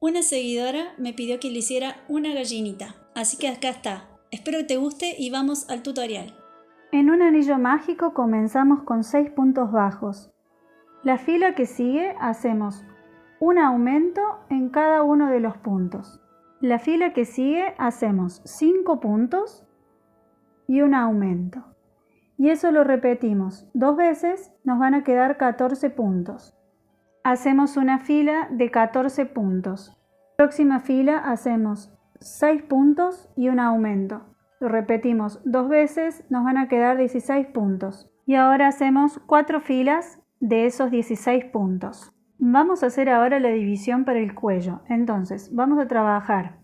Una seguidora me pidió que le hiciera una gallinita, así que acá está. Espero que te guste y vamos al tutorial. En un anillo mágico comenzamos con 6 puntos bajos. La fila que sigue hacemos un aumento en cada uno de los puntos. La fila que sigue hacemos 5 puntos y un aumento. Y eso lo repetimos 2 veces, nos van a quedar 14 puntos. Hacemos una fila de 14 puntos. Próxima fila hacemos 6 puntos y un aumento. Lo repetimos 2 veces, nos van a quedar 16 puntos. Y ahora hacemos 4 filas de esos 16 puntos. Vamos a hacer ahora la división para el cuello. Entonces, vamos a trabajar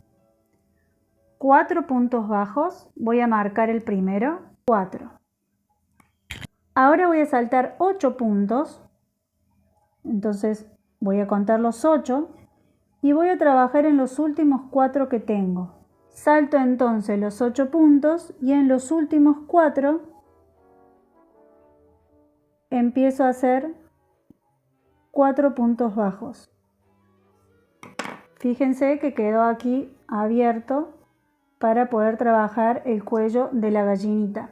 4 puntos bajos. Voy a marcar el primero, 4. Ahora voy a saltar 8 puntos. Entonces voy a contar los 8 y voy a trabajar en los últimos 4 que tengo. Salto entonces los 8 puntos y en los últimos 4 empiezo a hacer 4 puntos bajos. Fíjense que quedó aquí abierto para poder trabajar el cuello de la gallinita.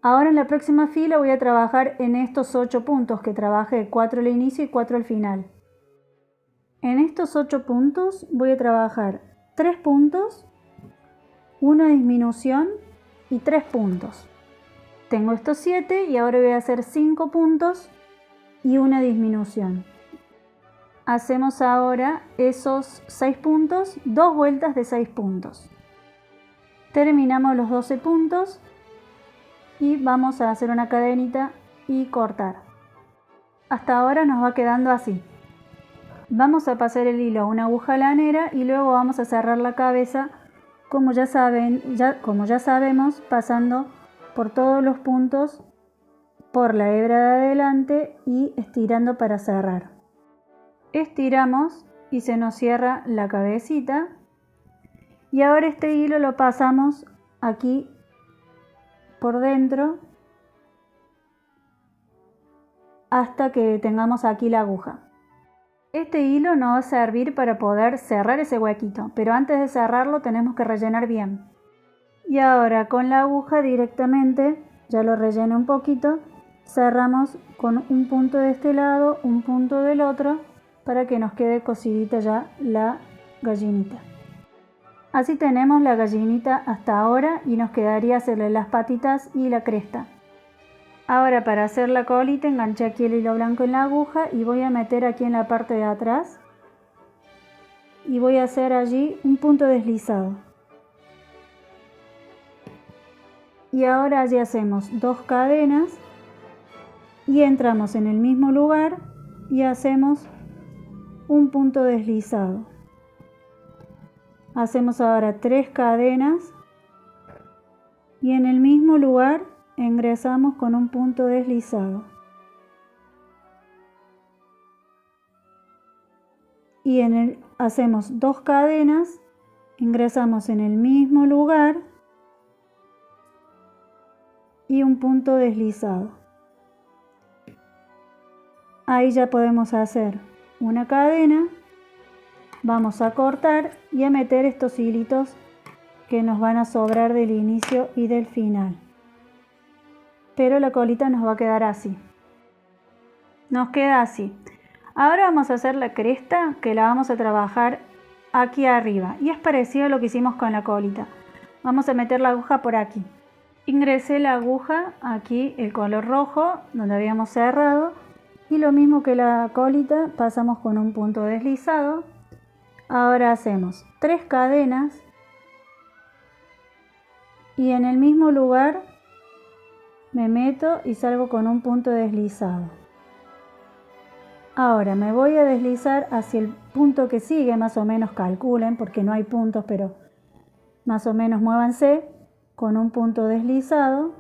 Ahora en la próxima fila voy a trabajar en estos 8 puntos que trabajé, 4 al inicio y 4 al final. En estos 8 puntos voy a trabajar 3 puntos, una disminución y 3 puntos. Tengo estos 7 y ahora voy a hacer 5 puntos y una disminución. Hacemos ahora esos 6 puntos, 2 vueltas de 6 puntos. Terminamos los 12 puntos y vamos a hacer una cadenita y cortar. Hasta ahora nos va quedando así. Vamos a pasar el hilo a una aguja lanera y luego vamos a cerrar la cabeza, como ya sabemos, pasando por todos los puntos por la hebra de adelante y estirando para cerrar. Estiramos y se nos cierra la cabecita. Y ahora este hilo lo pasamos aquí por dentro hasta que tengamos aquí la aguja. Este hilo nos va a servir para poder cerrar ese huequito, pero antes de cerrarlo tenemos que rellenar bien. Y ahora con la aguja directamente, ya lo rellené un poquito, cerramos con un punto de este lado, un punto del otro, para que nos quede cosidita ya la gallinita. Así tenemos la gallinita hasta ahora y nos quedaría hacerle las patitas y la cresta. Ahora para hacer la colita enganché aquí el hilo blanco en la aguja y voy a meter aquí en la parte de atrás y voy a hacer allí un punto deslizado. Y ahora allí hacemos 2 cadenas y entramos en el mismo lugar y hacemos un punto deslizado. Hacemos ahora 3 cadenas y en el mismo lugar ingresamos con un punto deslizado. Y hacemos 2 cadenas, ingresamos en el mismo lugar y un punto deslizado. Ahí ya podemos hacer una cadena. Vamos a cortar y a meter estos hilitos que nos van a sobrar del inicio y del final. Pero la colita nos va a quedar así. Nos queda así. Ahora vamos a hacer la cresta, que la vamos a trabajar aquí arriba. Y es parecido a lo que hicimos con la colita. Vamos a meter la aguja por aquí. Ingresé la aguja aquí, el color rojo, donde habíamos cerrado. Y lo mismo que la colita, pasamos con un punto deslizado. Ahora hacemos 3 cadenas y en el mismo lugar me meto y salgo con un punto deslizado. Ahora me voy a deslizar hacia el punto que sigue, más o menos calculen, porque no hay puntos, pero más o menos muévanse con un punto deslizado.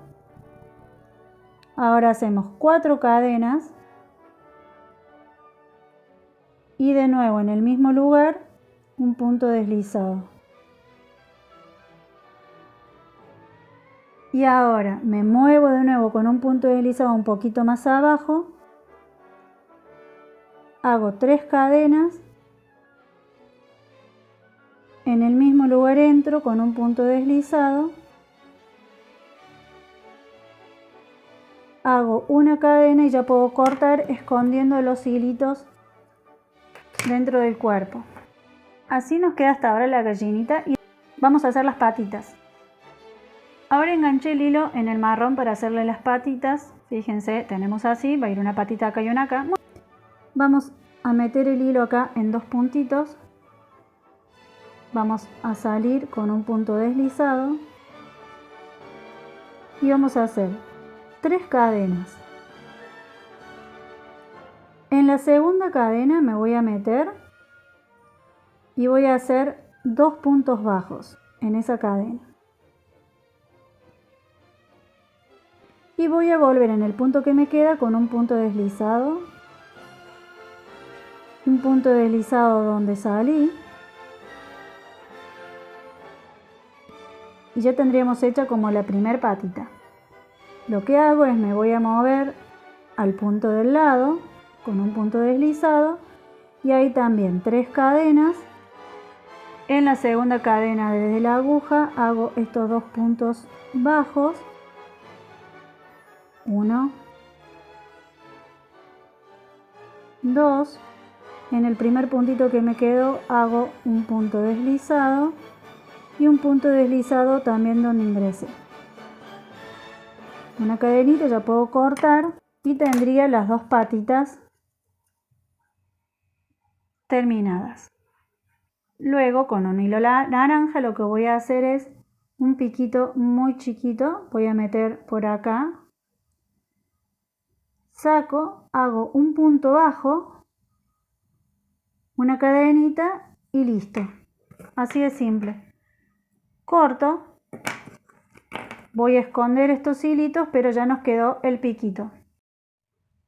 Ahora hacemos 4 cadenas y de nuevo en el mismo lugar un punto deslizado. Y ahora me muevo de nuevo con un punto deslizado un poquito más abajo, hago 3 cadenas En el mismo lugar entro con un punto deslizado, hago una cadena y ya puedo cortar escondiendo los hilitos dentro del cuerpo. Así nos queda hasta ahora la gallinita y vamos a hacer las patitas. Ahora enganché el hilo en el marrón para hacerle las patitas. Fíjense, tenemos así, va a ir una patita acá y una acá. Vamos a meter el hilo acá en dos puntitos. Vamos a salir con un punto deslizado y vamos a hacer 3 cadenas. En la segunda cadena me voy a meter y voy a hacer 2 puntos bajos en esa cadena. Y voy a volver en el punto que me queda con un punto deslizado. Un punto deslizado donde salí. Y ya tendríamos hecha como la primer patita. Lo que hago es me voy a mover al punto del lado con un punto deslizado y ahí también 3 cadenas. En la segunda cadena desde la aguja hago estos 2 puntos bajos. 1, 2. En el primer puntito que me quedó hago un punto deslizado y un punto deslizado también donde ingresé. Una cadenita, ya puedo cortar y tendría las 2 patitas terminadas. Luego con un hilo naranja lo que voy a hacer es un piquito muy chiquito, voy a meter por acá, saco, hago un punto bajo, una cadenita y listo. Así de simple. Corto, voy a esconder estos hilitos, pero ya nos quedó el piquito.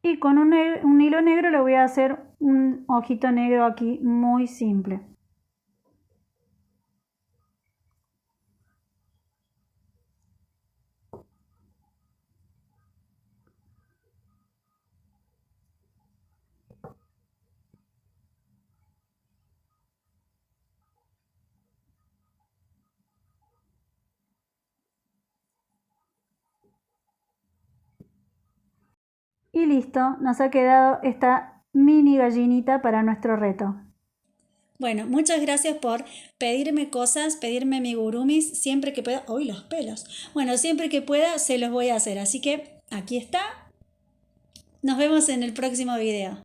Y con un hilo negro le voy a hacer un ojito negro aquí muy simple. Y listo, nos ha quedado esta mini gallinita para nuestro reto. Bueno, muchas gracias por pedirme cosas, pedirme amigurumis siempre que pueda. ¡Uy, los pelos! Bueno, siempre que pueda se los voy a hacer. Así que aquí está. Nos vemos en el próximo video.